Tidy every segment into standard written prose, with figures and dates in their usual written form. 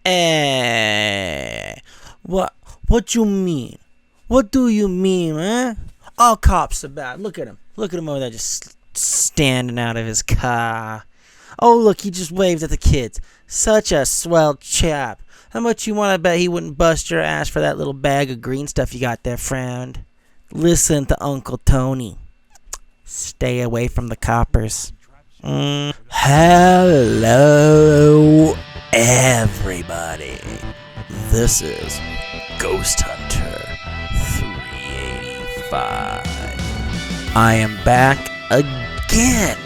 Eh, what you mean? What do you mean, man? All cops are bad. Look at him. Look at him over there just standing out of his car. Oh, look, he just waved at the kids. Such a swell chap. How much you want to bet he wouldn't bust your ass for that little bag of green stuff you got there, friend? Listen to Uncle Tony. Stay away from the coppers. Hello, everybody. This is Ghost Hunter 385. I am back again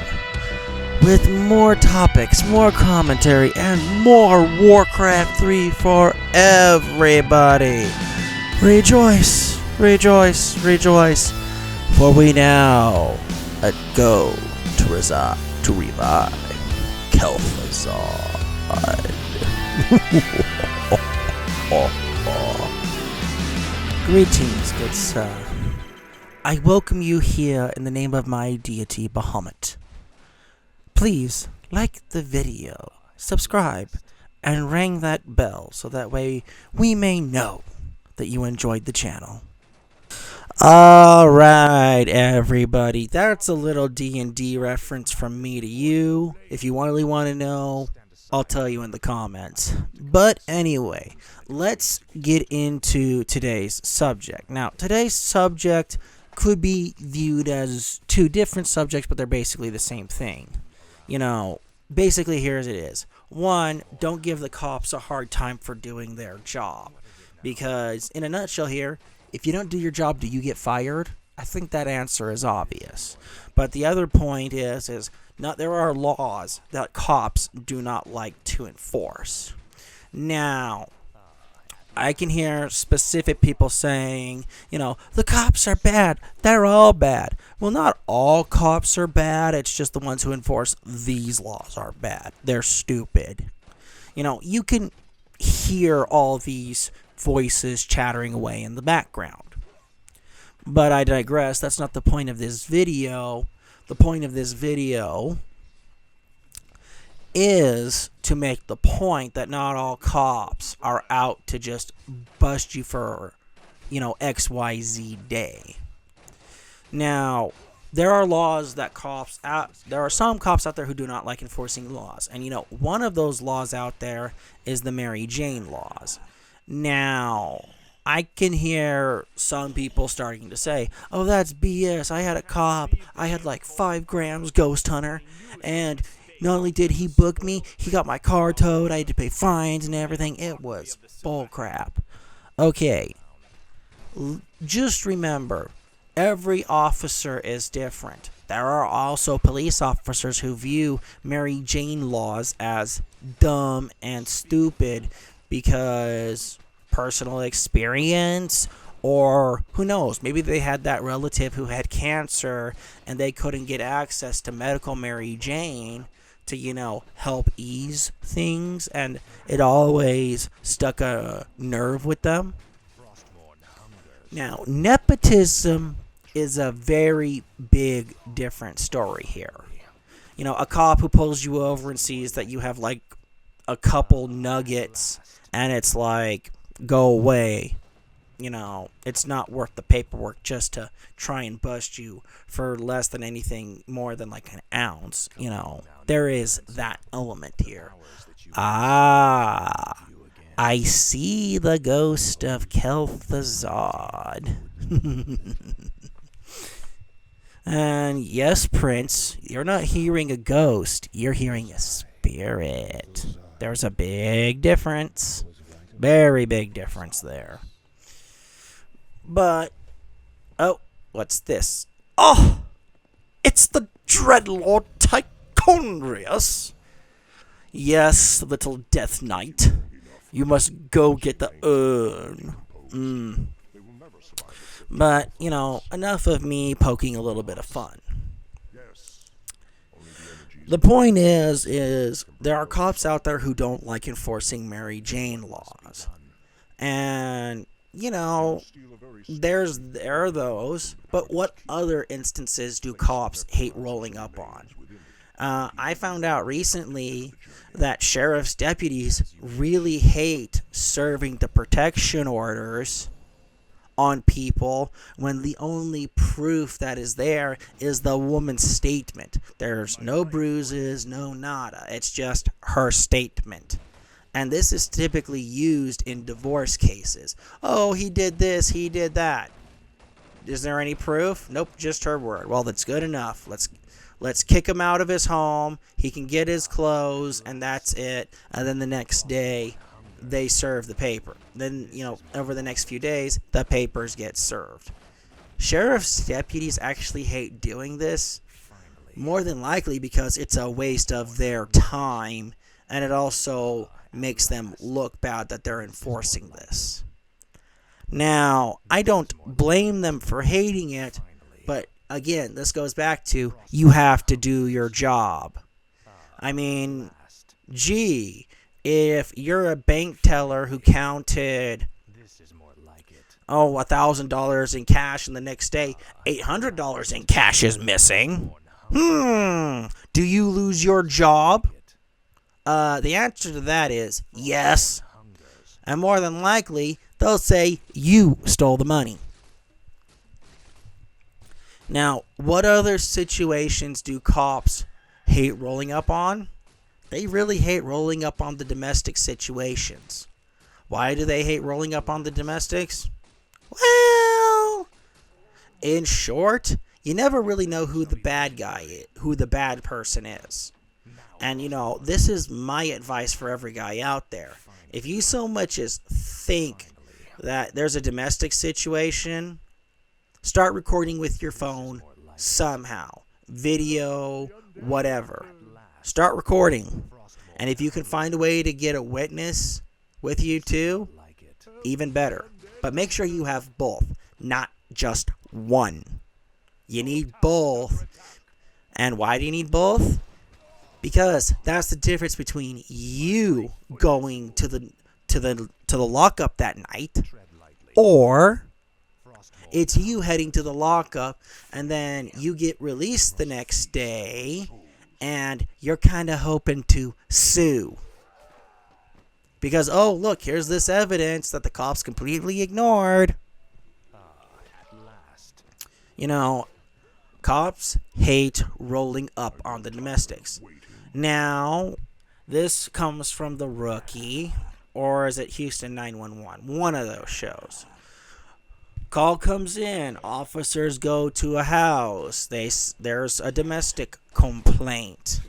with more topics, more commentary, and more Warcraft 3 for everybody. Rejoice, rejoice, rejoice, for we now go to revive Kel'Thuzad. Greetings, good sir. I welcome you here in the name of my deity, Bahamut. Please like the video, subscribe, and ring that bell so that way we may know that you enjoyed the channel. Alright, everybody, that's a little D&D reference from me to you. If you really want to know, I'll tell you in the comments. But anyway, let's get into today's subject. Now, today's subject could be viewed as two different subjects, but they're basically the same thing. You know, basically here as it is. One, don't give the cops a hard time for doing their job. Because, in a nutshell here, if you don't do your job, do you get fired? I think that answer is obvious. But the other point is there are laws that cops do not like to enforce. Now, I can hear specific people saying, you know, the cops are bad. They're all bad. Well, not all cops are bad. It's just the ones who enforce these laws are bad. They're stupid. You know, you can hear all these voices chattering away in the background. But I digress. That's not the point of this video. The point of this video is to make the point that not all cops are out to just bust you for, you know, XYZ day. Now, there are laws that there are some cops out there who do not like enforcing laws. And, you know, one of those laws out there is the Mary Jane laws. Now, I can hear some people starting to say, oh, that's BS. I had a cop. I had like 5 grams, Ghost Hunter. And not only did he book me, he got my car towed. I had to pay fines and everything. It was bullcrap. Okay. Just remember, every officer is different. There are also police officers who view Mary Jane laws as dumb and stupid because personal experience, or who knows, maybe they had that relative who had cancer and they couldn't get access to medical Mary Jane to, you know, help ease things, and it always stuck a nerve with them. Now, nepotism is a very big different story here. You know, a cop who pulls you over and sees that you have like a couple nuggets and it's like, go away. You know, it's not worth the paperwork just to try and bust you for less than anything more than like an ounce. You know, there is that element here. Ah, I see the ghost of Kel'Thuzad. And yes, Prince, you're not hearing a ghost, you're hearing a spirit. There's a big difference. Very big difference there. But, oh, what's this? Oh, it's the Dreadlord Tychonrius. Yes, little deathknight. You must go get the urn. But, you know, enough of me poking a little bit of fun. The point is there are cops out there who don't like enforcing Mary Jane laws. And, you know, there are those. But what other instances do cops hate rolling up on? I found out recently that sheriff's deputies really hate serving the protection orders on people when the only proof that is there is the woman's statement. There's no bruises, no nada. It's just her statement. And this is typically used in divorce cases. Oh, he did this, he did that. Is there any proof? Nope, just her word. Well, that's good enough. Let's kick him out of his home. He can get his clothes, and that's it. And then the next day, they serve the paper. Then, over the next few days, the papers get served. Sheriff's deputies actually hate doing this, more than likely because it's a waste of their time, and it also makes them look bad that they're enforcing this. Now, I don't blame them for hating it, but again, this goes back to you have to do your job. I mean, gee, if you're a bank teller who counted, $1,000 in cash, and the next day, $800 in cash is missing, do you lose your job? The answer to that is yes. And more than likely, they'll say you stole the money. Now, what other situations do cops hate rolling up on? They really hate rolling up on the domestic situations. Why do they hate rolling up on the domestics? Well, in short, you never really know who the bad guy is, who the bad person is. And, this is my advice for every guy out there. If you so much as think that there's a domestic situation, start recording with your phone somehow. Video, whatever. Start recording. And if you can find a way to get a witness with you too, even better. But make sure you have both, not just one. You need both. And why do you need both? Because that's the difference between you going to the lockup that night, or it's you heading to the lockup and then you get released the next day and you're kind of hoping to sue. Because, oh, look, here's this evidence that the cops completely ignored. Cops hate rolling up on the domestics. Now, this comes from The Rookie, or is it Houston 911? One of those shows. Call comes in. Officers go to a house. There's a domestic complaint.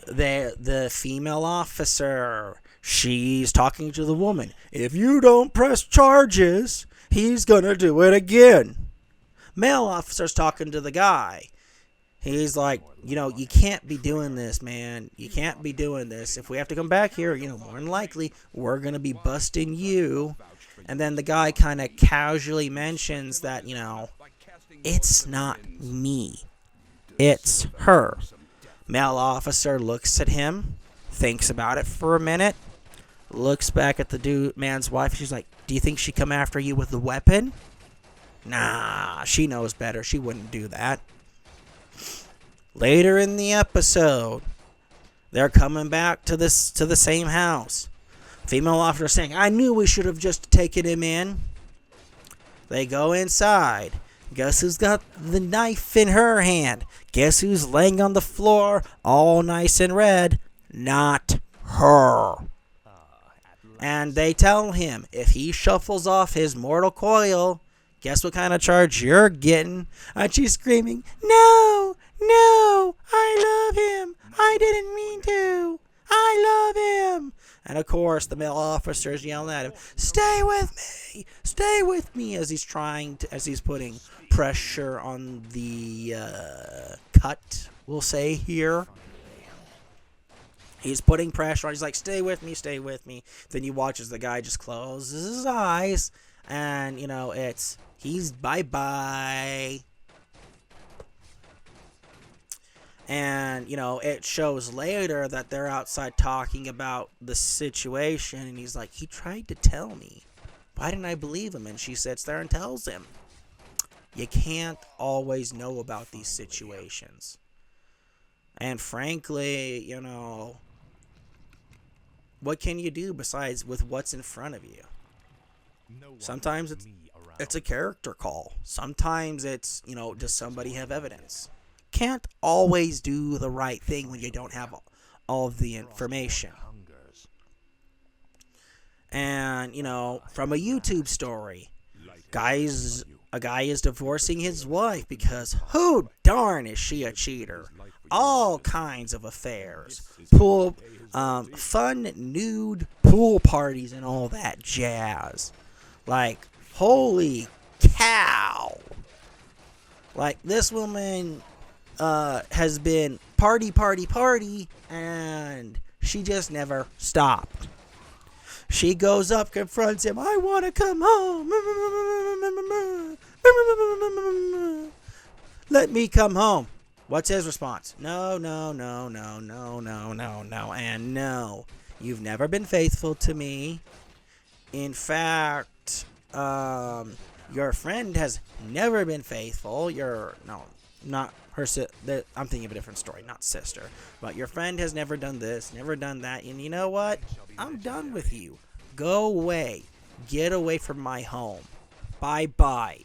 The female officer, she's talking to the woman. If you don't press charges, he's gonna do it again. Male officer's talking to the guy. He's like, you can't be doing this, man. You can't be doing this. If we have to come back here, more than likely, we're going to be busting you. And then the guy kind of casually mentions that, it's not me. It's her. Male officer looks at him, thinks about it for a minute, looks back at the man's wife. She's like, do you think she'd come after you with a weapon? Nah, she knows better. She wouldn't do that. Later in the episode, they're coming back to the same house. Female officer saying, I knew we should have just taken him in. They go inside. Guess who's got the knife in her hand? Guess who's laying on the floor, all nice and red? Not her. And they tell him, if he shuffles off his mortal coil, guess what kind of charge you're getting? And she's screaming, no, I love him. I didn't mean to. I love him. And of course, the male officer's yelling at him, stay with me, as he's putting pressure on the cut, we'll say here. He's putting pressure on. He's like, stay with me. Then you watch as the guy just closes his eyes, and he's bye-bye. And, it shows later that they're outside talking about the situation, and he's like, he tried to tell me. Why didn't I believe him? And she sits there and tells him. You can't always know about these situations. And frankly, what can you do besides with what's in front of you? Sometimes it's a character call. Sometimes it's, does somebody have evidence? Can't always do the right thing when you don't have all of the information. And, from a YouTube story, a guy is divorcing his wife because who darn is she a cheater? All kinds of affairs. Fun nude pool parties and all that jazz. Like, holy cow. Like, this woman has been party, and she just never stopped. She goes up, confronts him. I want to come home. Let me come home. What's his response? No, and no. You've never been faithful to me. In fact, your friend has never been faithful. Not her. I'm thinking of a different story, not sister. But your friend has never done this, never done that. And you know what? I'm done with you. Go away. Get away from my home. Bye-bye.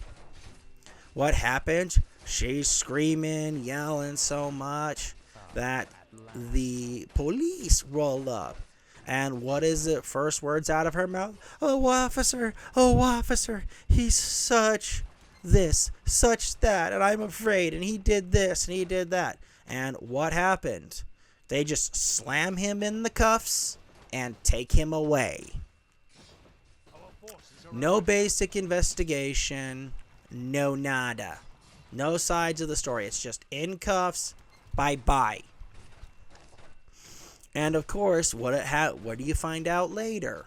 What happens? She's screaming, yelling so much that the police roll up. And what is it? First words out of her mouth? Oh, officer, he's such this, such that, and I'm afraid, and he did this, and he did that. And what happened? They just slam him in the cuffs and take him away. No basic investigation, no nada. No sides of the story. It's just in cuffs, bye-bye. And of course, what do you find out later?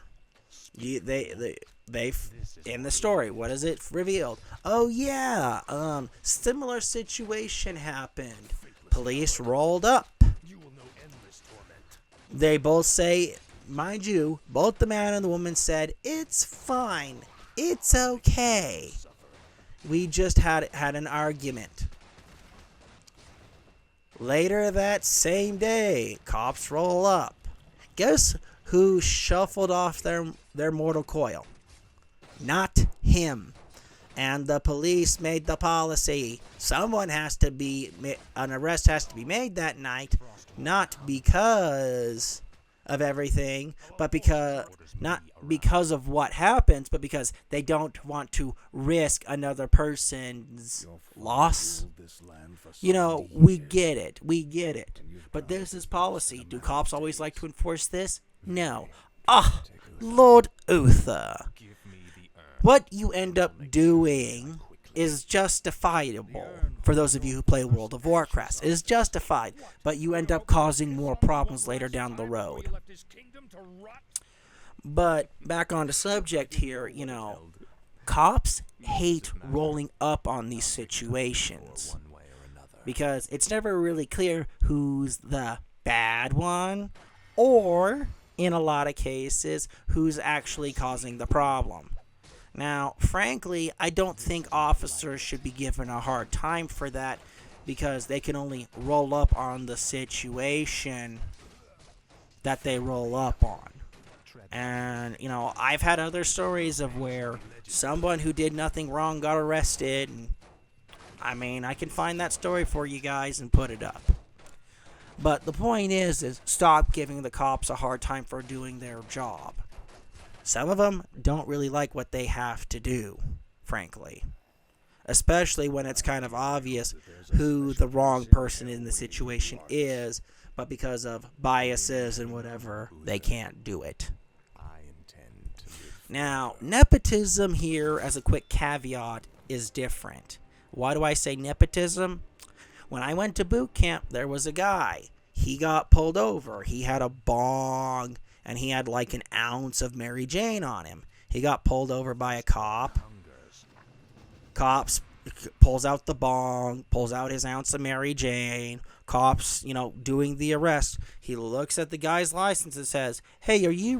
They in the story, what is it revealed? Oh yeah, similar situation happened. Police rolled up. They both say, mind you, both the man and the woman said, it's fine, it's okay. We just had an argument. Later that same day, cops roll up. Guess who shuffled off their mortal coil? Not him. And the police made the policy. An arrest has to be made that night, not because of everything, but not because of what happens, but because they don't want to risk another person's loss. We get it. But this is policy. Do cops always like to enforce this? No. Lord Uther. What you end up doing is justifiable. For those of you who play World of Warcraft, it is justified, but you end up causing more problems later down the road. But back on the subject here, cops hate rolling up on these situations because it's never really clear who's the bad one or, in a lot of cases, who's actually causing the problem. Now, frankly, I don't think officers should be given a hard time for that because they can only roll up on the situation that they roll up on. And, I've had other stories of where someone who did nothing wrong got arrested. And, I can find that story for you guys and put it up. But the point is stop giving the cops a hard time for doing their job. Some of them don't really like what they have to do, frankly. Especially when it's kind of obvious who the wrong person in the situation is, but because of biases and whatever, they can't do it. Now, nepotism here, as a quick caveat, is different. Why do I say nepotism? When I went to boot camp, there was a guy. He got pulled over. He had a bong, and he had like an ounce of Mary Jane on him. He got pulled over by a cop. Cops pulls out the bong, pulls out his ounce of Mary Jane. Cops, doing the arrest. He looks at the guy's license and says, hey, are you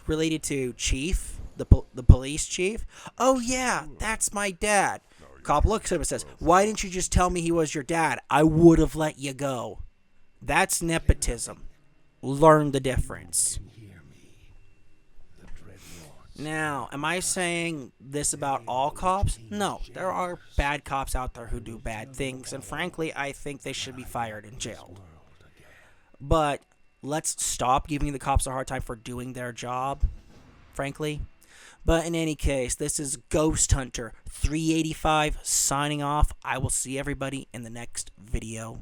related to Chief, the police chief? Oh, yeah, that's my dad. Cop looks at him and says, why didn't you just tell me he was your dad? I would have let you go. That's nepotism. Learn the difference. Now, am I saying this about all cops? No, there are bad cops out there who do bad things, and frankly, I think they should be fired and jailed. But let's stop giving the cops a hard time for doing their job, frankly. But in any case, this is Ghost Hunter 385 signing off. I will see everybody in the next video.